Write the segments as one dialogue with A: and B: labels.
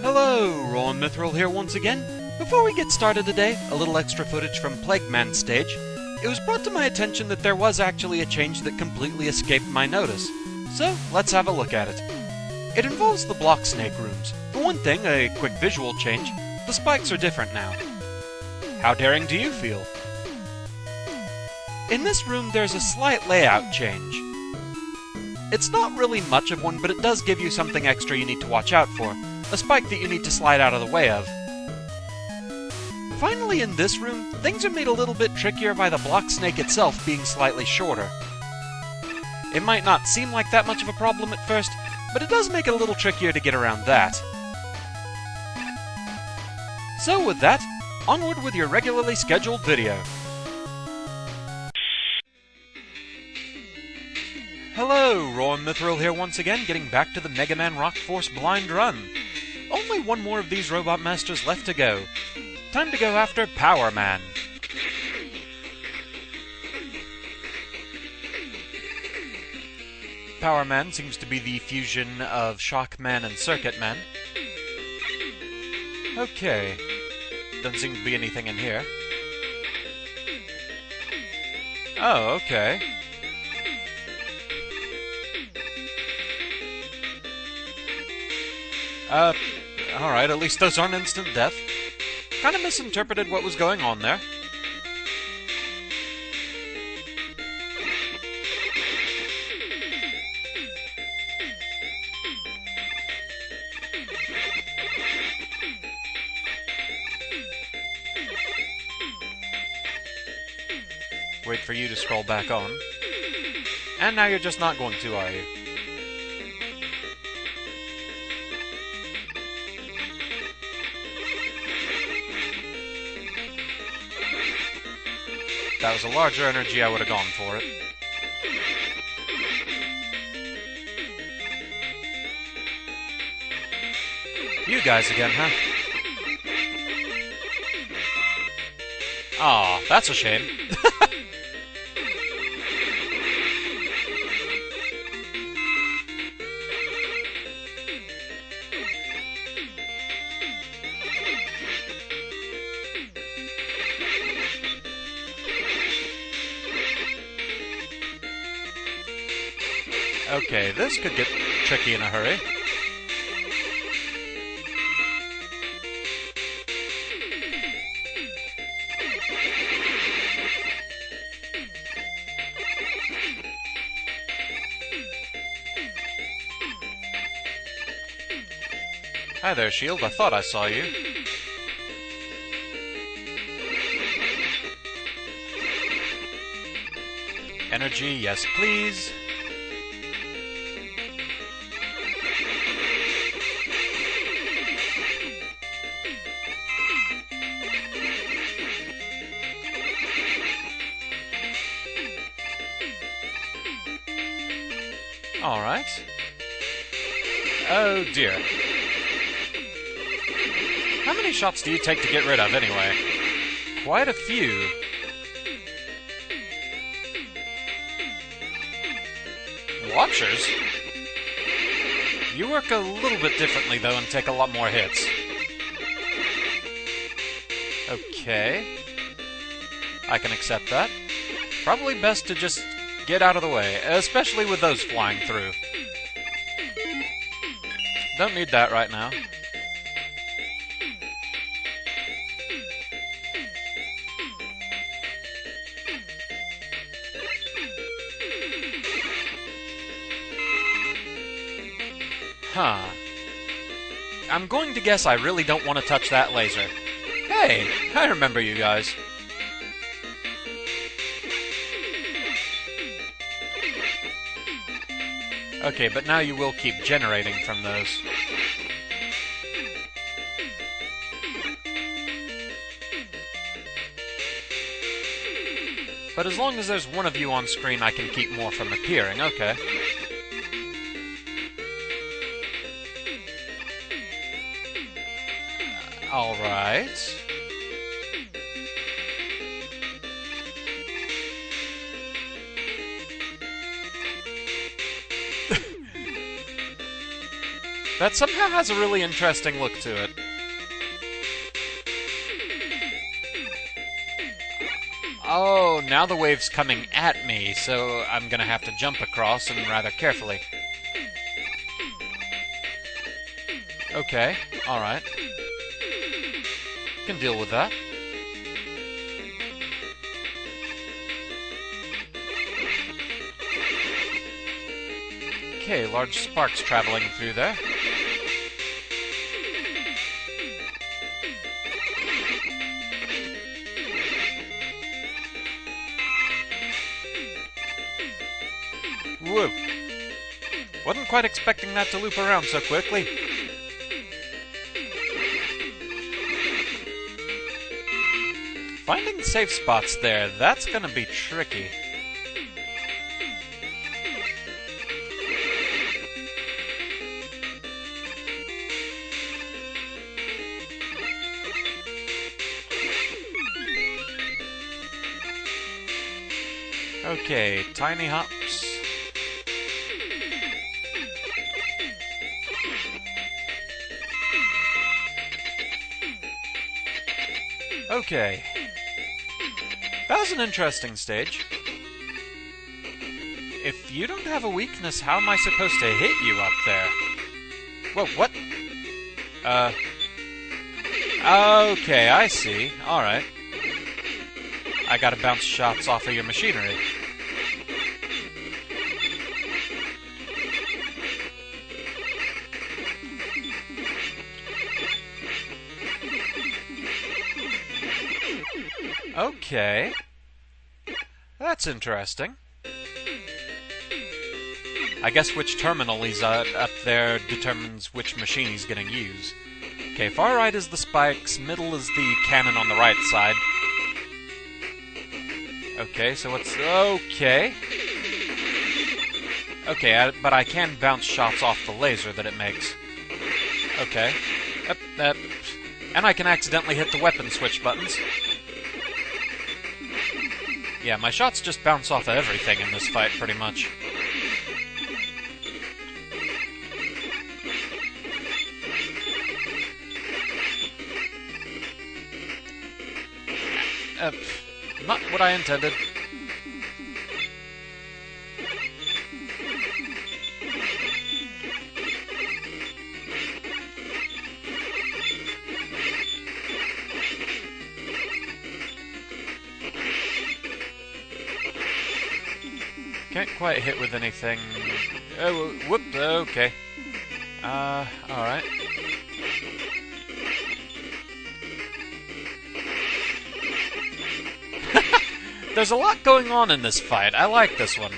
A: Hello, Rowan Mithril here once again. Before we get started today, a little extra footage from Plague Man's stage. It was brought to my attention that there was actually a change that completely escaped my notice. So, let's have a look at it. It involves the block snake rooms. For one thing, a quick visual change. The spikes are different now. How daring do you feel? In this room, there's a slight layout change. It's not really much of one, but it does give you something extra you need to watch out for. A spike that you need to slide out of the way of. Finally, in this room, things are made a little bit trickier by the block snake itself being slightly shorter. It might not seem like that much of a problem at first, but it does make it a little trickier to get around that. So with that, onward with your regularly scheduled video. Hello, Rowan Mithril here once again, getting back to the Mega Man Rock Force Blind Run. Only one more of these Robot Masters left to go. Time to go after Power Man. Power Man seems to be the fusion of Shock Man and Circuit Man. Okay. Doesn't seem to be anything in here. Oh, okay. Alright, at least those aren't instant death. Kinda misinterpreted what was going on there. Wait for you to scroll back on. And now you're just not going to, are you? If that was a larger energy, I would have gone for it. You guys again, huh? Aw, that's a shame. Okay, this could get tricky in a hurry. Hi there, Shield. I thought I saw you. Energy, yes please. Alright. Oh dear. How many shots do you take to get rid of, anyway? Quite a few. Watchers? You work a little bit differently, though, and take a lot more hits. Okay. I can accept that. Probably best to just get out of the way, especially with those flying through. Don't need that right now. Huh. I'm going to guess I really don't want to touch that laser. Hey, I remember you guys. Okay, but now you will keep generating from those. But as long as there's one of you on screen, I can keep more from appearing, okay. Alright. that somehow has a really interesting look to it. Oh, now the wave's coming at me, so I'm gonna have to jump across and rather carefully. Okay, alright. Can deal with that. Okay, large sparks traveling through there. Whoa! Wasn't quite expecting that to loop around so quickly. Finding safe spots there, that's gonna be tricky. Okay, tiny hops. Okay. That was an interesting stage. If you don't have a weakness, how am I supposed to hit you up there? Whoa, what? Okay, I see. Alright. I gotta bounce shots off of your machinery. Okay. That's interesting. I guess which terminal he's up there determines which machine he's gonna use. Okay, far right is the spikes, middle is the cannon on the right side. Okay, so what's... Okay. Okay, but I can bounce shots off the laser that it makes. Okay. And I can accidentally hit the weapon switch buttons. Yeah, my shots just bounce off of everything in this fight, pretty much. Not what I intended. Can't quite hit with anything. Oh, whoop, okay. Alright. There's a lot going on in this fight. I like this one.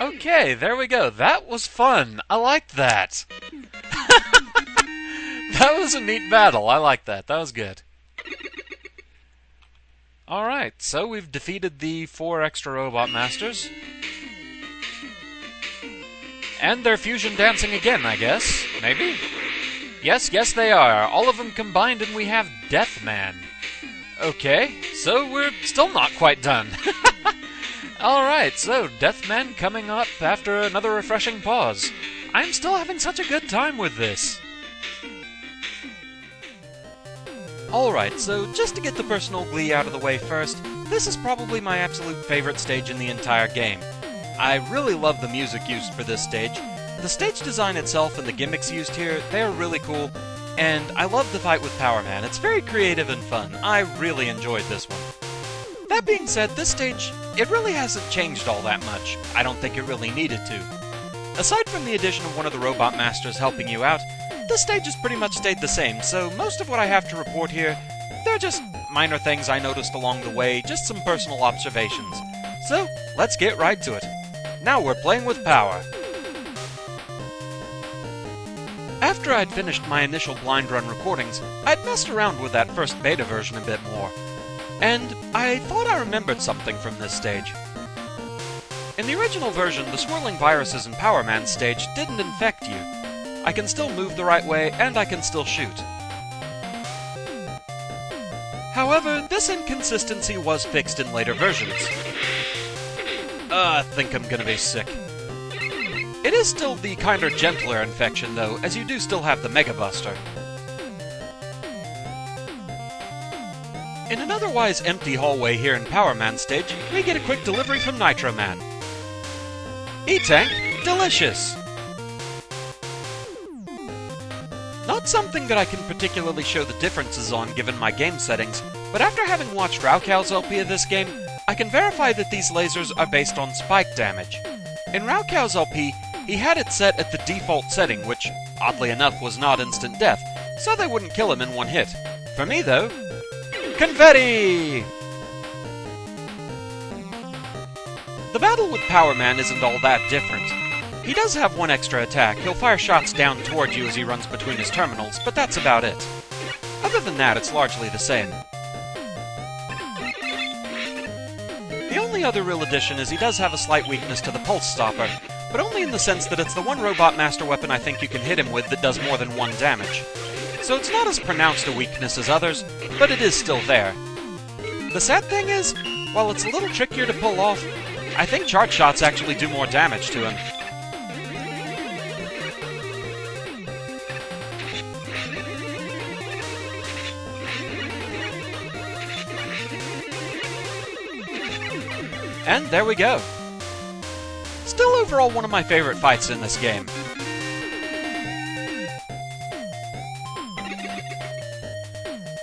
A: Okay, there we go. That was fun. I liked that. That was a neat battle. I like that. That was good. Alright, so we've defeated the 4 extra Robot Masters. And they're fusion dancing again, I guess. Maybe? Yes, they are. All of them combined and we have Deathman. Okay, so we're still not quite done. Alright, so Deathman coming up after another refreshing pause. I'm still having such a good time with this. Alright, so just to get the personal glee out of the way first, this is probably my absolute favorite stage in the entire game. I really love the music used for this stage. The stage design itself and the gimmicks used here, they're really cool, and I love the fight with Power Man. It's very creative and fun. I really enjoyed this one. That being said, this stage, it really hasn't changed all that much. I don't think it really needed to. Aside from the addition of one of the Robot Masters helping you out, this stage has pretty much stayed the same, so most of what I have to report here, they're just minor things I noticed along the way, just some personal observations. So, let's get right to it. Now we're playing with power. After I'd finished my initial blind run recordings, I'd messed around with that first beta version a bit more. and I thought I remembered something from this stage. In the original version, the swirling viruses in Power Man stage didn't infect you. I can still move the right way, and I can still shoot. However, this inconsistency was fixed in later versions. I think I'm gonna be sick. It is still the kinder gentler infection, though, as you do still have the Mega Buster. In an otherwise empty hallway here in Power Man stage, we get a quick delivery from Nitro Man. E-Tank, delicious! Not something that I can particularly show the differences on given my game settings, but after having watched Raukow's LP of this game, I can verify that these lasers are based on spike damage. In Raukow's LP, he had it set at the default setting, which, oddly enough, was not instant death, so they wouldn't kill him in one hit. For me, though, confetti! The battle with Power Man isn't all that different. He does have one extra attack. He'll fire shots down toward you as he runs between his terminals, but that's about it. Other than that, it's largely the same. The only other real addition is he does have a slight weakness to the Pulse Stopper, but only in the sense that it's the one robot master weapon I think you can hit him with that does more than one damage. So it's not as pronounced a weakness as others, but it is still there. The sad thing is, while it's a little trickier to pull off, I think charge shots actually do more damage to him. And there we go. Still overall one of my favorite fights in this game.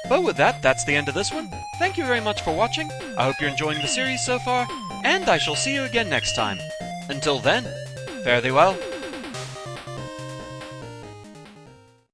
A: But with that, that's the end of this one. Thank you very much for watching. I hope you're enjoying the series so far, and I shall see you again next time. Until then, fare thee well.